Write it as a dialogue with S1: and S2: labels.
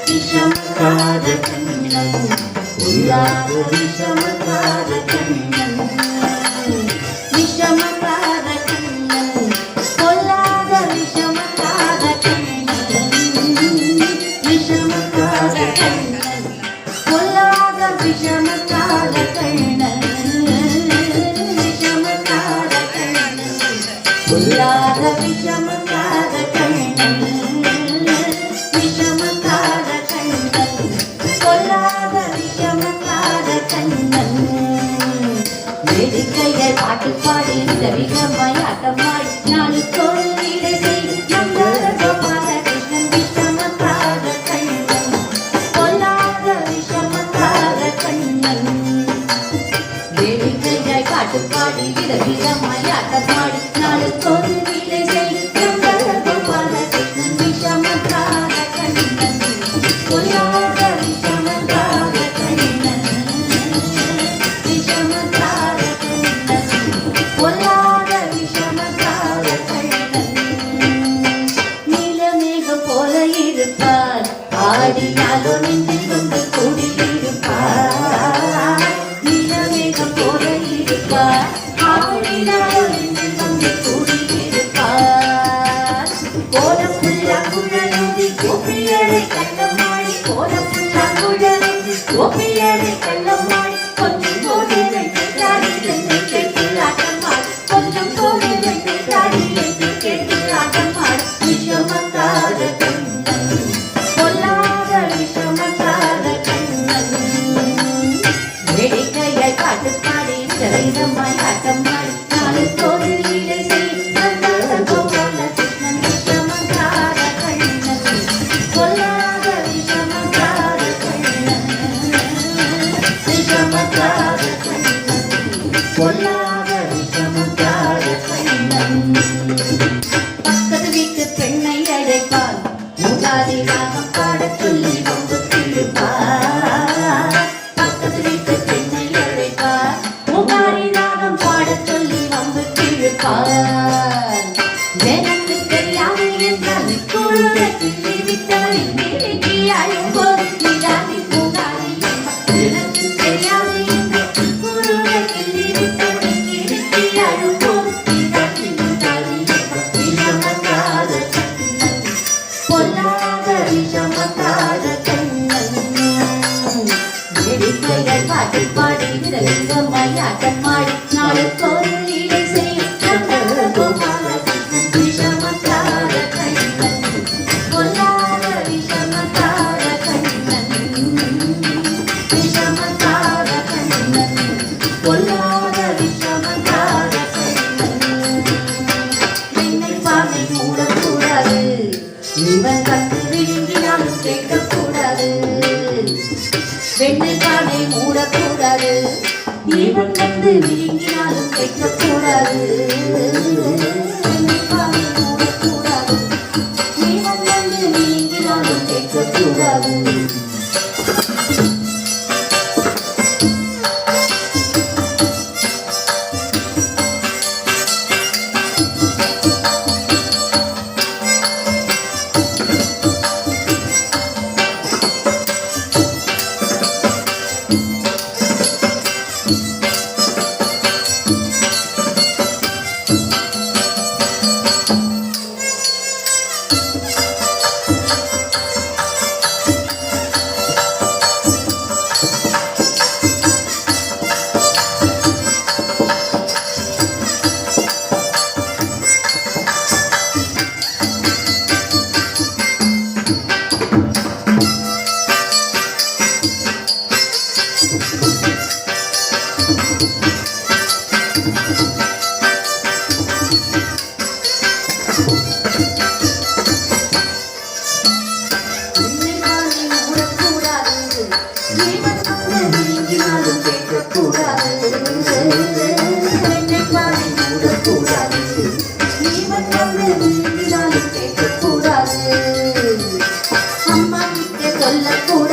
S1: விஷமக்கார கண்ணன் பொல்லாத விஷமக்கார கண்ணன் விஷமக்கார கண்ணன் பொல்லாத விஷமக்கார கண்ணன் விஷமக்கார கண்ணன் பொல்லாத விஷமக்கார கண்ணன் விஷமக்கார கண்ணன் பொல்லாத விஷமக்கார கண்ணன் விஷமக்கார கண்ணன் பொல்லாத விஷமக்கார கண்ணன் வேடிக்கையை பாட்டு பாடி ரவிகமாய் ஆட்டமாய் நாளுக்கொரு வீடு செய் நம்பர கோபால கிருஷ்ணன் விஷமக்கார கண்ணன் பொல்லாத விஷமக்கார கண்ணன் வேடிக்கையை பாட்டு பாடி ரவிகமாய் ஆட்டமாடி நாளுக்கொரு வீடு செய் நம்பர கோபால கிருஷ்ணன் விஷமக்கார கண்ணன் பொல்லாத விஷமக்கார கண்ணன் விஷமக்கார கண்ணன் பொல்லாத விஷமக்கார கண்ணன் நீலமேகம் போல இருப்பார் ஆடினாலும் நெஞ்சில் கொண்டு கூடியிருப்பார் நீலமேகம் போல இருப்பார் ஆடினாலும் நெஞ்சில் கொண்டு கூடியிருப்பார் கோலமுள்ள குழலூதி கோபியரை கண்ணமாடி கோலமுள்ள குழலூதி கோபியரை கண்ணமாடி கொஞ்சம் கோடிலை கேட்டாடி என்னை கேட்டு ஆட்டமாடி கொஞ்சம் கோடிலை கேட்டாடி என்னை கேட்டு ஆட்டமாடி விஷமக்கார கண்ணன் பொல்லாத விஷமக்கார கண்ணன் வேடிக்கையை பாட்டு பாடி சரிதமாய் ஆட்டமாடி நாளுக்கொரு வீடு செய் நந்தன கோபால கிருஷ்ணன் விஷமக்கார கண்ணன் பொல்லாத விஷமக்கார கண்ணன் விஷமக்கார கண்ணன் பொல்லாத விஷமக்கார கண்ணன் பக்கத்து வீட்டு பெண்ணை அழைப்பான் மூதாதி ராகம் பாடச் சொல்லி வம்புக்கு இழுப்பார் பக்கத்து வீட்டு பெண்ணை அழைப்பார் மூதாதி ராகம் பாடச் சொல்லி வம்புக்கு இழுப்பார் எனக்கு தெரியாது என்றால் குழுவை கிள்ளி விட்டவனின் வேலைக்கு அழும்போது நீராதி பூகாரி எனக்கு தெரியாது என்றால் குழுவை கிள்ளி விட்டவனின் வேலைக்கு அழும்போது நீராதி பூகாரி விஷமக்கார கண்ணன் பொல்லாத விஷமக்கார கண்ணன் வேடிக்கைகள் பாட்டு பாடி விரலிங்கமாய் ஆட்டமாடி நாளுக்கொரு வீடு செய் நந்தன கோபால கிருஷ்ணன் விஷமக்கார கண்ணன் பொல்லாத விஷமக்கார கண்ணன் விஷமக்கார கண்ணன் பொல்லாத விஷமக்கார கண்ணன் என்னை பானை மூடக்கூடாது இவன் கண்டு விழுங்கினாலும் கேட்கக்கூடாது வெண்ணை பானை மூடக்கூடாது இவன் கண்டு விழுங்கினாலும் கேட்கக்கூடாது வெண்ணை பானை மூடக்கூடாது இவன் கண்டு விழுங்கினாலும் கேட்கக்கூடாது அம்மா கிட்ட சொல்லக்கூடாது